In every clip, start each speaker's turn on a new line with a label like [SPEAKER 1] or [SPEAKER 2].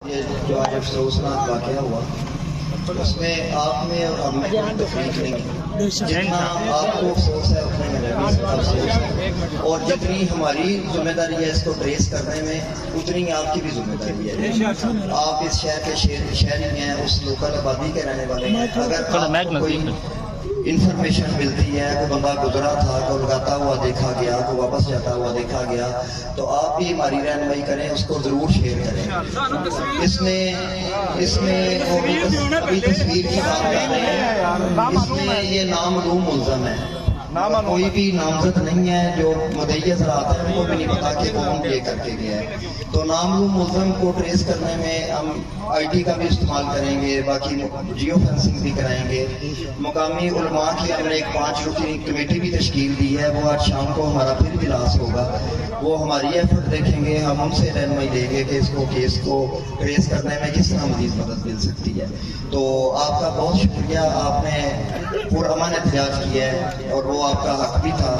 [SPEAKER 1] یہ جو آج افسوسناک واقعہ ہوا اس میں آپ میں اور ہم میں کوئی تفریق نہیں، جتنا آپ کو افسوس ہے اتنا میرا بھی افسوس ہے، اور جتنی ہماری ذمہ داری ہے اس کو ٹریس کرنے میں اتنی آپ کی بھی ذمہ داری ہے۔ آپ اس شہر کے شہری ہیں، اس لوکل آبادی کے رہنے والے ہیں، اگر آپ کو کوئی انفارمیشن ملتی ہے، کوئی بندہ گزرا تھا، کوئی لگاتا ہوا دیکھا گیا، کوئی واپس جاتا ہوا دیکھا گیا، تو آپ بھی ہماری رہنمائی کریں، اس کو ضرور شیئر کریں۔ اس میں ابھی تصویر کی بات کر رہے ہیں، اس میں یہ نامعلوم ملزم ہے، کوئی بھی نامزد نہیں ہے، جو مدعی رات ہے ان کو بھی نہیں پتا کہ کون یہ کر کے گیا ہے۔ تو نامعلوم ملزم کو ٹریس کرنے میں ہم آئی ٹی کا بھی استعمال کریں گے، باقی جیو فینسنگ بھی کرائیں گے۔ مقامی علماء کی ہم نے ایک 5 رکنی کمیٹی بھی تشکیل دی ہے، وہ آج شام کو ہمارا پھر اجلاس ہوگا، وہ ہماری ایفرٹ دیکھیں گے، ہم ان سے رہنمائی دیں گے کہ اس کو ٹریس کرنے میں کس طرح مزید مدد مل سکتی ہے۔ تو آپ کا بہت شکریہ، آپ نے پرامن احتجاج کیا ہے اور وہ آپ کا حق بھی تھا،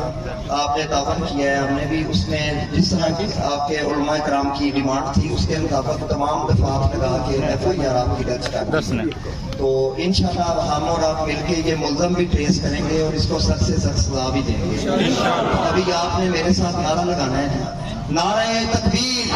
[SPEAKER 1] آپ نے تعاون کیا ہے، ہم نے بھی اس میں جس طرح کی آپ کے علماء کرام کی ڈیمانڈ تھی اس کے مطابق تمام دفعات لگا کے ایف آئی آر آپ کی درج کر دی۔ تو انشاءاللہ ہم اور آپ مل کے یہ ملزم بھی ٹریس کریں گے اور اس کو سخت سے سخت سزا بھی دیں گے۔ ابھی آپ نے میرے ساتھ نعرہ لگانا ہے، نعرہ تکبیر،